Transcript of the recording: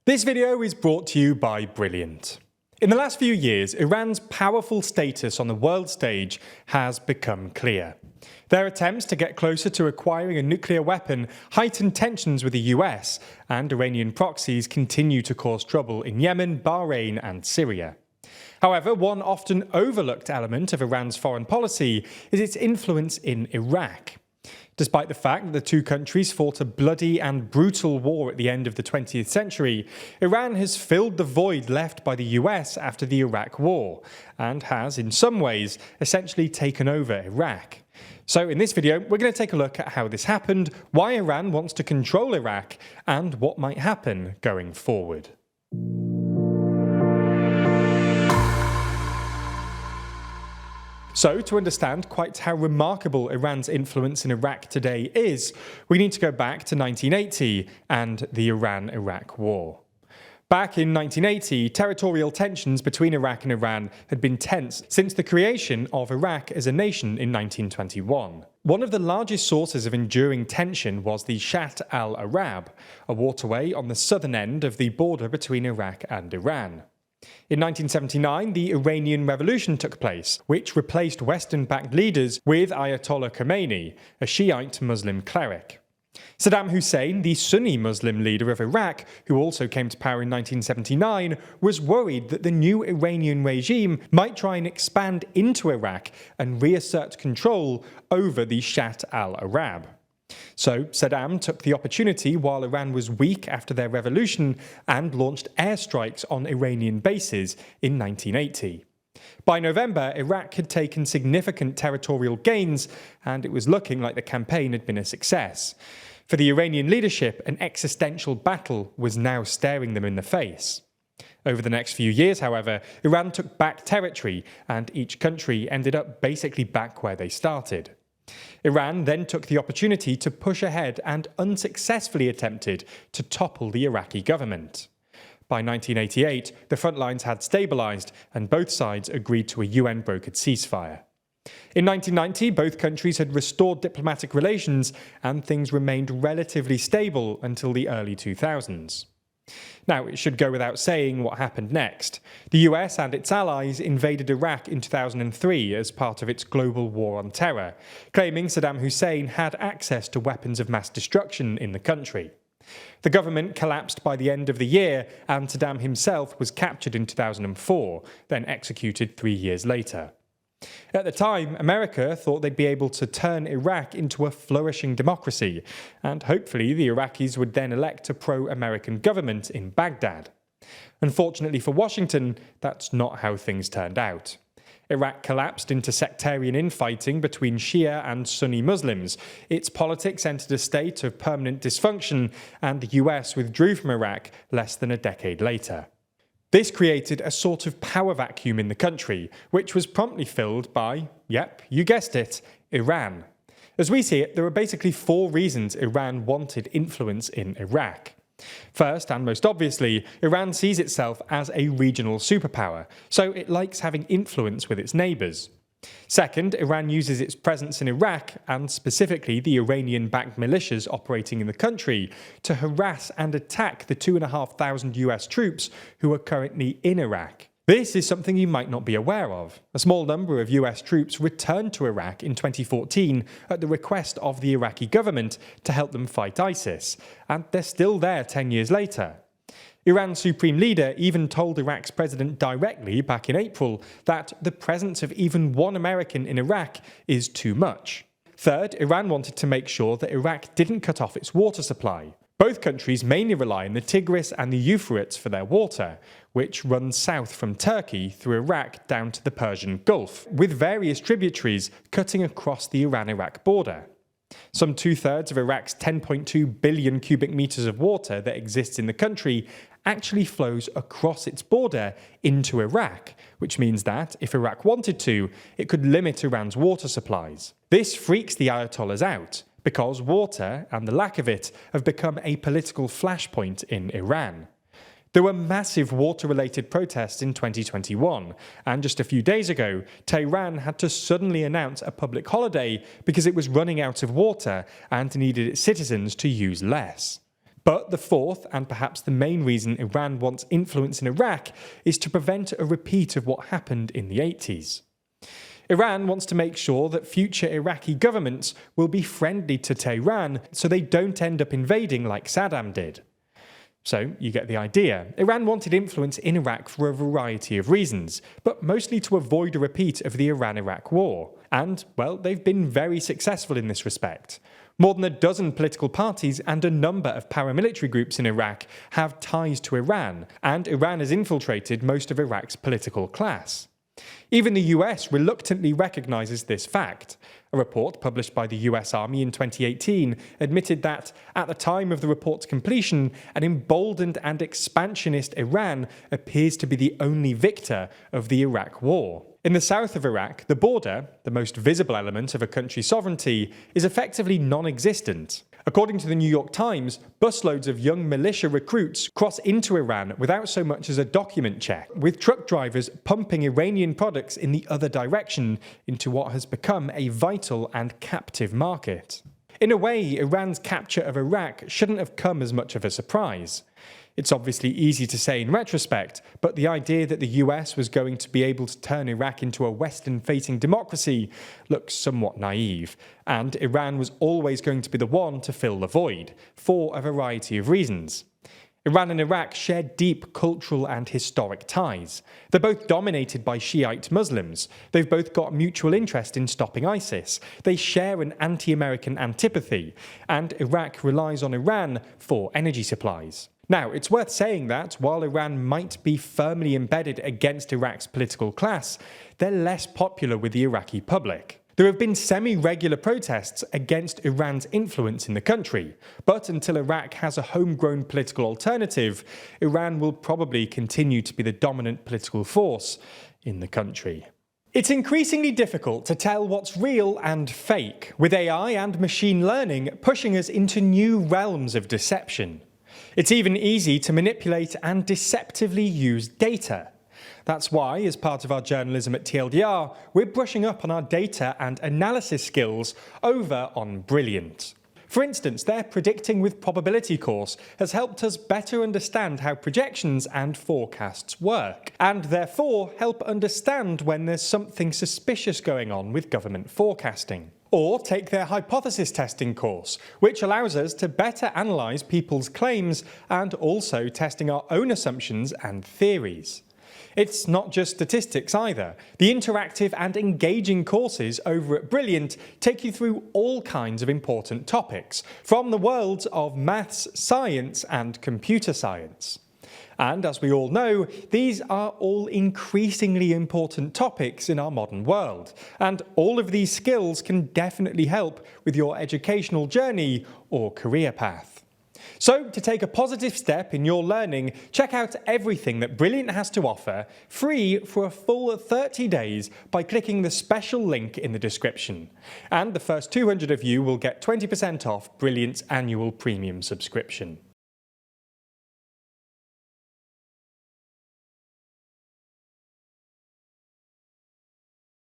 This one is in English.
This video is brought to you by Brilliant. In the last few years, Iran's powerful status on the world stage has become clear. Their attempts to get closer to acquiring a nuclear weapon heighten tensions with the US, and Iranian proxies continue to cause trouble in Yemen, Bahrain and Syria. However, one often overlooked element of Iran's foreign policy is its influence in Iraq. Despite the fact that the two countries fought a bloody and brutal war at the end of the 20th century, Iran has filled the void left by the US after the Iraq War, and has, in some ways, essentially taken over Iraq. So in this video, we're going to take a look at how this happened, why Iran wants to control Iraq, and what might happen going forward. So, to understand quite how remarkable Iran's influence in Iraq today is, we need to go back to 1980 and the Iran-Iraq War. Back in 1980, territorial tensions between Iraq and Iran had been tense since the creation of Iraq as a nation in 1921. One of the largest sources of enduring tension was the Shatt al-Arab, a waterway on the southern end of the border between Iraq and Iran. In 1979, the Iranian Revolution took place, which replaced Western-backed leaders with Ayatollah Khomeini, a Shiite Muslim cleric. Saddam Hussein, the Sunni Muslim leader of Iraq, who also came to power in 1979, was worried that the new Iranian regime might try and expand into Iraq and reassert control over the Shatt al-Arab. So Saddam took the opportunity while Iran was weak after their revolution and launched airstrikes on Iranian bases in 1980. By November, Iraq had taken significant territorial gains, and it was looking like the campaign had been a success. For the Iranian leadership, an existential battle was now staring them in the face. Over the next few years, however, Iran took back territory, and each country ended up basically back where they started. Iran then took the opportunity to push ahead and unsuccessfully attempted to topple the Iraqi government. By 1988, the front lines had stabilised and both sides agreed to a UN-brokered ceasefire. In 1990, both countries had restored diplomatic relations and things remained relatively stable until the early 2000s. Now, it should go without saying what happened next. The US and its allies invaded Iraq in 2003 as part of its global war on terror, claiming Saddam Hussein had access to weapons of mass destruction in the country. The government collapsed by the end of the year, and Saddam himself was captured in 2004, then executed 3 years later. At the time, America thought they'd be able to turn Iraq into a flourishing democracy, and hopefully the Iraqis would then elect a pro-American government in Baghdad. Unfortunately for Washington, that's not how things turned out. Iraq collapsed into sectarian infighting between Shia and Sunni Muslims, its politics entered a state of permanent dysfunction, and the US withdrew from Iraq less than a decade later. This created a sort of power vacuum in the country, which was promptly filled by, yep, you guessed it, Iran. As we see it, there are basically 4 reasons Iran wanted influence in Iraq. First, and most obviously, Iran sees itself as a regional superpower, so it likes having influence with its neighbours. Second, Iran uses its presence in Iraq, and specifically the Iranian-backed militias operating in the country, to harass and attack the 2,500 US troops who are currently in Iraq. This is something you might not be aware of. A small number of US troops returned to Iraq in 2014 at the request of the Iraqi government to help them fight ISIS, and they're still there 10 years later. Iran's supreme leader even told Iraq's president directly back in April that the presence of even one American in Iraq is too much. Third, Iran wanted to make sure that Iraq didn't cut off its water supply. Both countries mainly rely on the Tigris and the Euphrates for their water, which runs south from Turkey through Iraq down to the Persian Gulf, with various tributaries cutting across the Iran-Iraq border. Some 2/3 of Iraq's 10.2 billion cubic meters of water that exists in the country actually flows across its border into Iraq, which means that, if Iraq wanted to, it could limit Iran's water supplies. This freaks the Ayatollahs out, because water, and the lack of it, have become a political flashpoint in Iran. There were massive water-related protests in 2021, and just a few days ago, Tehran had to suddenly announce a public holiday because it was running out of water and needed its citizens to use less. But the fourth, and perhaps the main reason Iran wants influence in Iraq, is to prevent a repeat of what happened in the 80s. Iran wants to make sure that future Iraqi governments will be friendly to Tehran so they don't end up invading like Saddam did. So, you get the idea. Iran wanted influence in Iraq for a variety of reasons, but mostly to avoid a repeat of the Iran-Iraq war. And, well, they've been very successful in this respect. More than a dozen political parties and a number of paramilitary groups in Iraq have ties to Iran, and Iran has infiltrated most of Iraq's political class. Even the US reluctantly recognises this fact. A report published by the US Army in 2018 admitted that, at the time of the report's completion, an emboldened and expansionist Iran appears to be the only victor of the Iraq war. In the south of Iraq, the border, the most visible element of a country's sovereignty, is effectively non-existent. According to the New York Times, busloads of young militia recruits cross into Iran without so much as a document check, with truck drivers pumping Iranian products in the other direction into what has become a vital and captive market. In a way, Iran's capture of Iraq shouldn't have come as much of a surprise. It's obviously easy to say in retrospect, but the idea that the US was going to be able to turn Iraq into a Western-facing democracy looks somewhat naive, and Iran was always going to be the one to fill the void, for a variety of reasons. Iran and Iraq share deep cultural and historic ties. They're both dominated by Shiite Muslims. They've both got mutual interest in stopping ISIS. They share an anti-American antipathy, and Iraq relies on Iran for energy supplies. Now, it's worth saying that, while Iran might be firmly embedded against Iraq's political class, they're less popular with the Iraqi public. There have been semi-regular protests against Iran's influence in the country, but until Iraq has a homegrown political alternative, Iran will probably continue to be the dominant political force in the country. It's increasingly difficult to tell what's real and fake, with AI and machine learning pushing us into new realms of deception. It's even easy to manipulate and deceptively use data. That's why, as part of our journalism at TLDR, we're brushing up on our data and analysis skills over on Brilliant. For instance, their Predicting with Probability course has helped us better understand how projections and forecasts work, and therefore help understand when there's something suspicious going on with government forecasting. Or take their hypothesis testing course, which allows us to better analyse people's claims and also testing our own assumptions and theories. It's not just statistics either. The interactive and engaging courses over at Brilliant take you through all kinds of important topics, from the worlds of maths, science and computer science. And as we all know, these are all increasingly important topics in our modern world, and all of these skills can definitely help with your educational journey or career path. So, to take a positive step in your learning, check out everything that Brilliant has to offer, free for a full 30 days by clicking the special link in the description. And the first 200 of you will get 20% off Brilliant's annual premium subscription.